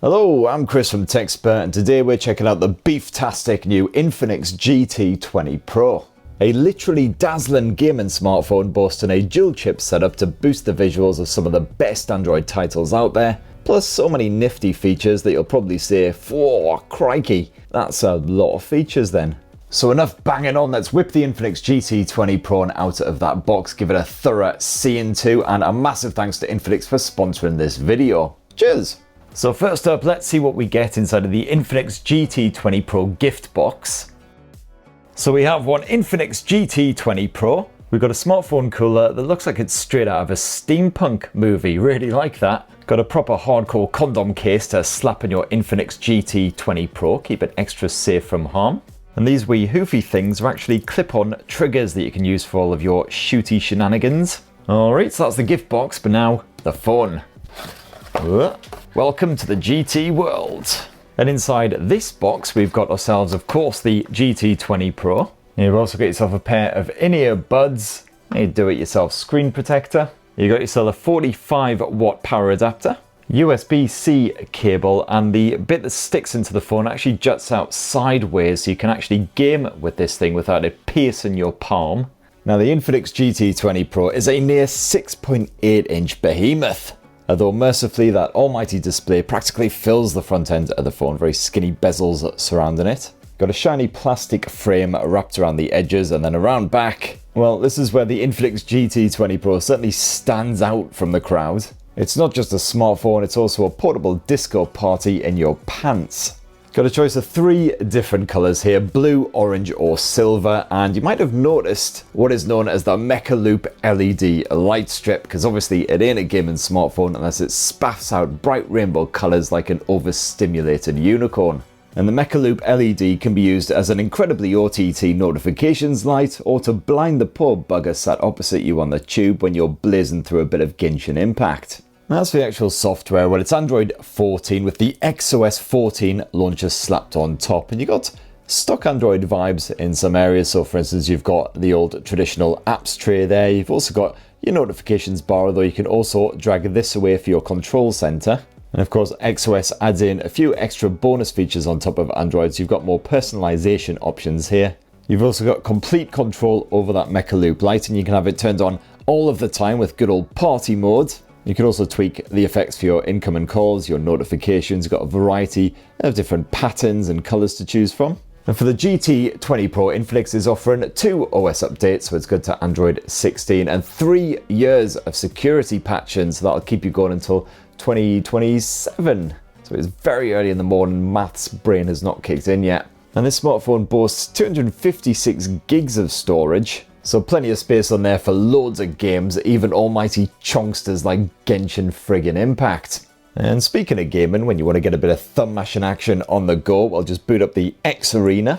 Hello, I'm Chris from Techspert, and today we're checking out the beef-tastic new Infinix GT20 Pro. A literally dazzling gaming smartphone boasting a dual-chip setup to boost the visuals of some of the best Android titles out there, plus so many nifty features that you'll probably say, "Whoa, crikey, that's a lot of features then." So enough banging on, let's whip the Infinix GT20 Pro out of that box, give it a thorough see into, and a massive thanks to Infinix for sponsoring this video. Cheers! So first up, let's see what we get inside of the Infinix GT20 Pro gift box. So we have one Infinix GT20 Pro. We've got a smartphone cooler that looks like it's straight out of a steampunk movie, really like that. Got a proper hardcore condom case to slap in your Infinix GT20 Pro, keep it extra safe from harm. And these wee hoofy things are actually clip-on triggers that you can use for all of your shooty shenanigans. Alright, so that's the gift box, but now the phone. Welcome to the GT world. And inside this box we've got ourselves, of course, the GT20 Pro. You've also got yourself a pair of in-ear buds, a do-it-yourself screen protector. You've got yourself a 45 watt power adapter, USB-C cable, and the bit that sticks into the phone actually juts out sideways so you can actually game with this thing without it piercing your palm. Now the Infinix GT20 Pro is a near 6.8 inch behemoth. Although mercifully that almighty display practically fills the front end of the phone, very skinny bezels surrounding it. Got a shiny plastic frame wrapped around the edges, and then around back, well, this is where the Infinix GT20 Pro certainly stands out from the crowd. It's not just a smartphone, it's also a portable disco party in your pants. Got a choice of 3 different colours here, blue, orange or silver, and you might have noticed what is known as the Mecha Loop LED light strip, because obviously it ain't a gaming smartphone unless it spaffs out bright rainbow colours like an overstimulated unicorn. And the Mecha Loop LED can be used as an incredibly OTT notifications light, or to blind the poor bugger sat opposite you on the tube when you're blazing through a bit of Genshin Impact. As for the actual software, well, it's Android 14 with the XOS 14 launcher slapped on top, and you got stock Android vibes in some areas. So for instance, you've got the old traditional apps tray there. You've also got your notifications bar, although you can also drag this away for your control center. And of course, XOS adds in a few extra bonus features on top of Android. So you've got more personalization options here. You've also got complete control over that Mecha Loop light, and you can have it turned on all of the time with good old party mode. You can also tweak the effects for your incoming calls, your notifications. You've got a variety of different patterns and colors to choose from. And for the GT20 Pro, Infinix is offering 2 OS updates, so it's good to Android 16, and 3 years of security patching, so that'll keep you going until 2027. So it's very early in the morning, maths brain has not kicked in yet. And this smartphone boasts 256 gigs of storage. So plenty of space on there for loads of games, even almighty chunksters like Genshin friggin' Impact. And speaking of gaming, when you want to get a bit of thumb mashing action on the go, well, just boot up the X Arena.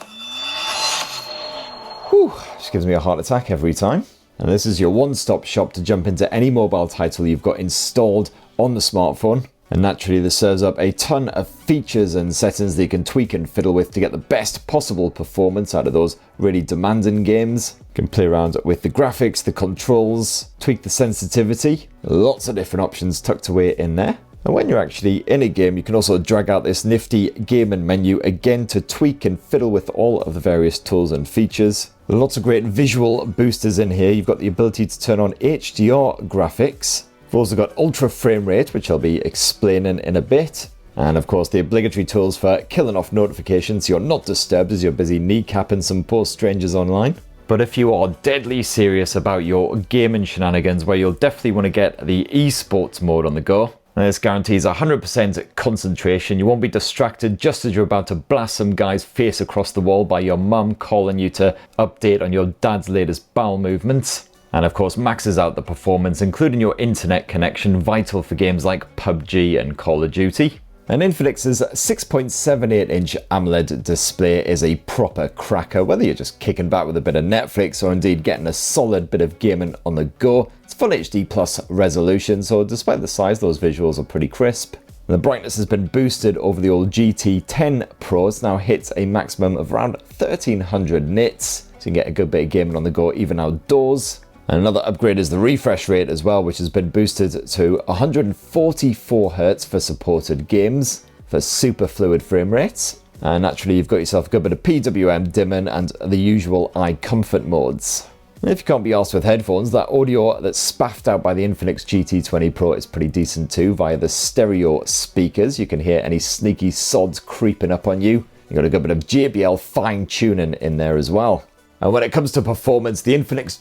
Whew, just gives me a heart attack every time. And this is your one-stop shop to jump into any mobile title you've got installed on the smartphone. And naturally, this serves up a ton of features and settings that you can tweak and fiddle with to get the best possible performance out of those really demanding games. You can play around with the graphics, the controls, tweak the sensitivity. Lots of different options tucked away in there. And when you're actually in a game, you can also drag out this nifty gaming menu again to tweak and fiddle with all of the various tools and features. Lots of great visual boosters in here. You've got the ability to turn on HDR graphics. We've also got ultra frame rate, which I'll be explaining in a bit. And of course, the obligatory tools for killing off notifications so you're not disturbed as you're busy kneecapping some poor strangers online. But if you are deadly serious about your gaming shenanigans, well, you'll definitely want to get the esports mode on the go. And this guarantees 100% concentration. You won't be distracted just as you're about to blast some guy's face across the wall by your mum calling you to update on your dad's latest bowel movements. And of course maxes out the performance, including your internet connection, vital for games like PUBG and Call of Duty. And Infinix's 6.78 inch AMOLED display is a proper cracker, whether you're just kicking back with a bit of Netflix or indeed getting a solid bit of gaming on the go. It's Full HD Plus resolution, so despite the size, those visuals are pretty crisp. And the brightness has been boosted over the old GT10 Pro. It now hits a maximum of around 1300 nits, so you can get a good bit of gaming on the go even outdoors. And another upgrade is the refresh rate as well, which has been boosted to 144 Hz for supported games. for super fluid frame rates. And naturally, you've got yourself a good bit of PWM dimming and the usual eye comfort modes. And if you can't be arsed with headphones, that audio that's spaffed out by the Infinix GT20 Pro is pretty decent too via the stereo speakers. You can hear any sneaky sods creeping up on you. You've got a good bit of JBL fine tuning in there as well. And when it comes to performance, the Infinix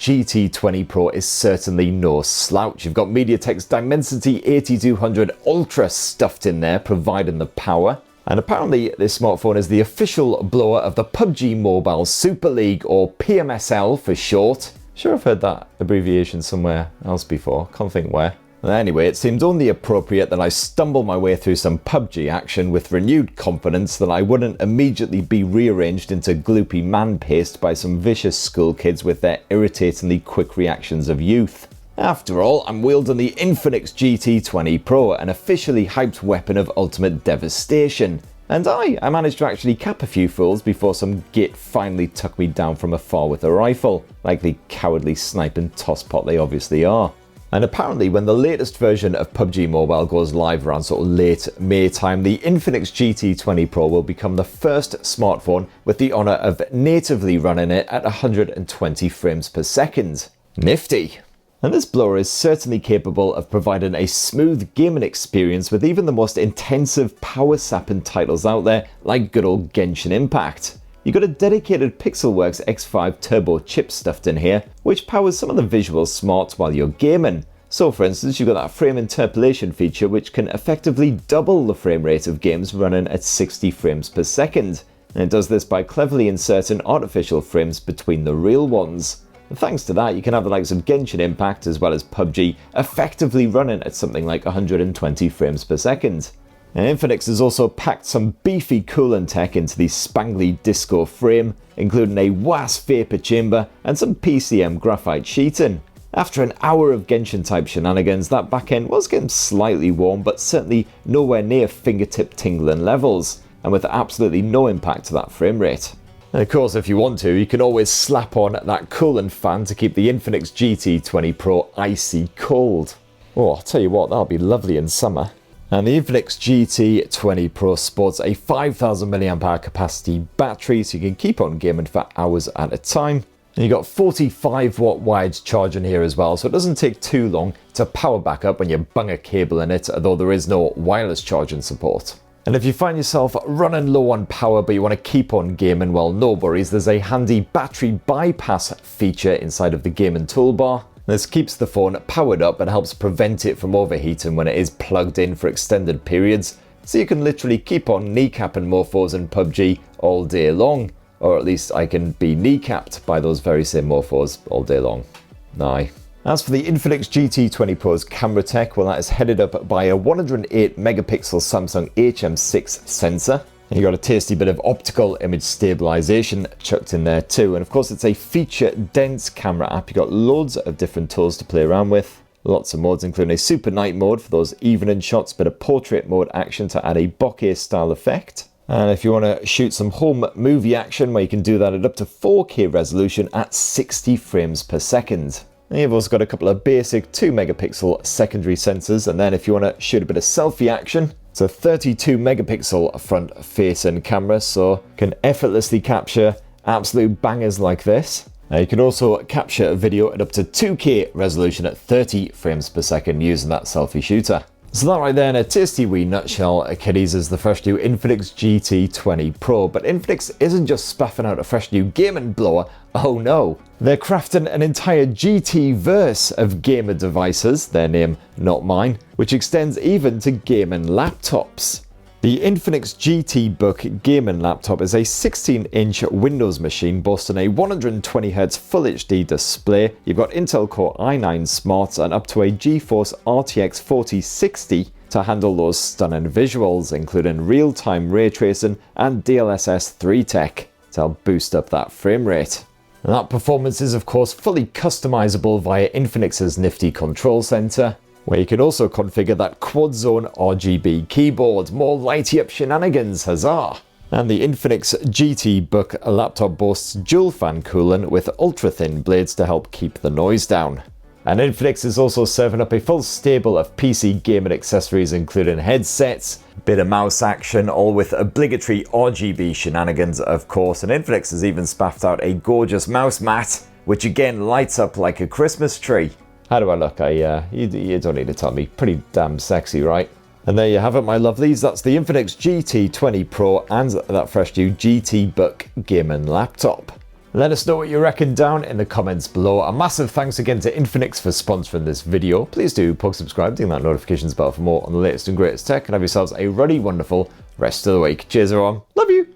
GT20 Pro is certainly no slouch. You've got MediaTek's Dimensity 8200 Ultra stuffed in there, providing the power. And apparently this smartphone is the official blower of the PUBG Mobile Super League, or PMSL for short. Sure, I've heard that abbreviation somewhere else before, can't think where. Anyway, it seemed only appropriate that I stumble my way through some PUBG action with renewed confidence that I wouldn't immediately be rearranged into gloopy man paste by some vicious school kids with their irritatingly quick reactions of youth. After all, I'm wielding the Infinix GT20 Pro, an officially hyped weapon of ultimate devastation. And I managed to actually cap a few fools before some git finally took me down from afar with a rifle, like the cowardly sniping tosspot they obviously are. And apparently when the latest version of PUBG Mobile goes live around sort of late May time, the Infinix GT20 Pro will become the first smartphone with the honour of natively running it at 120 frames per second. Nifty! And this blower is certainly capable of providing a smooth gaming experience with even the most intensive power-sapping titles out there, like good old Genshin Impact. You've got a dedicated Pixelworks X5 Turbo chip stuffed in here, which powers some of the visual smarts while you're gaming. So for instance, you've got that frame interpolation feature which can effectively double the frame rate of games running at 60 frames per second. And it does this by cleverly inserting artificial frames between the real ones. And thanks to that, you can have the likes of Genshin Impact as well as PUBG effectively running at something like 120 frames per second. And Infinix has also packed some beefy cooling tech into the spangly disco frame, including a WAS vapor chamber and some PCM graphite sheeting. After an hour of Genshin type shenanigans, that back end was getting slightly warm, but certainly nowhere near fingertip tingling levels, and with absolutely no impact to that frame rate. And of course, if you want to, you can always slap on that coolant fan to keep the Infinix GT20 Pro icy cold. Oh, I'll tell you what, that'll be lovely in summer. And the Infinix GT20 Pro sports a 5000 mAh capacity battery, so you can keep on gaming for hours at a time. And you've got 45 watt wired charging here as well, so it doesn't take too long to power back up when you bung a cable in it, although there is no wireless charging support. And if you find yourself running low on power but you want to keep on gaming, well, no worries, there's a handy battery bypass feature inside of the gaming toolbar. This keeps the phone powered up and helps prevent it from overheating when it is plugged in for extended periods, so you can literally keep on kneecapping mofos in PUBG all day long. Or at least I can be kneecapped by those very same mofos all day long. Aye. As for the Infinix GT20 Pro's camera tech, well, that is headed up by a 108 megapixel Samsung HM6 sensor. And you got a tasty bit of optical image stabilization chucked in there too. And of course, it's a feature-dense camera app. You got loads of different tools to play around with. Lots of modes, including a super night mode for those evening shots, bit of portrait mode action to add a bokeh style effect. And if you want to shoot some home movie action, well, you can do that at up to 4K resolution at 60 frames per second. And you've also got a couple of basic 2 megapixel secondary sensors, and then if you want to shoot a bit of selfie action, it's a 32 megapixel front facing camera, so can effortlessly capture absolute bangers like this. You can also capture a video at up to 2K resolution at 30 frames per second using that selfie shooter. So that right there in a tasty wee nutshell, kiddies, is the fresh new Infinix GT20 Pro. But Infinix isn't just spaffing out a fresh new gaming blower, oh no. They're crafting an entire GT-verse of gamer devices, their name not mine, which extends even to gaming laptops. The Infinix GT Book gaming laptop is a 16-inch Windows machine boasting a 120Hz Full HD display. You've got Intel Core i9 smarts and up to a GeForce RTX 4060 to handle those stunning visuals, including real-time ray tracing and DLSS 3 tech to help boost up that frame rate. And that performance is of course fully customizable via Infinix's nifty control center, where you can also configure that quad zone RGB keyboard. More lighty up shenanigans, huzzah! And the Infinix GT Book laptop boasts dual fan cooling with ultra thin blades to help keep the noise down. And Infinix is also serving up a full stable of PC gaming accessories, including headsets, bit of mouse action, all with obligatory RGB shenanigans, of course. And Infinix has even spaffed out a gorgeous mouse mat, which again lights up like a Christmas tree. How do I look? You don't need to tell me. Pretty damn sexy, right? And there you have it, my lovelies. That's the Infinix GT20 Pro and that fresh new GT Book gaming laptop. Let us know what you reckon down in the comments below. A massive thanks again to Infinix for sponsoring this video. Please do poke subscribe, ding that notifications bell for more on the latest and greatest tech, and have yourselves a really wonderful rest of the week. Cheers everyone. Love you.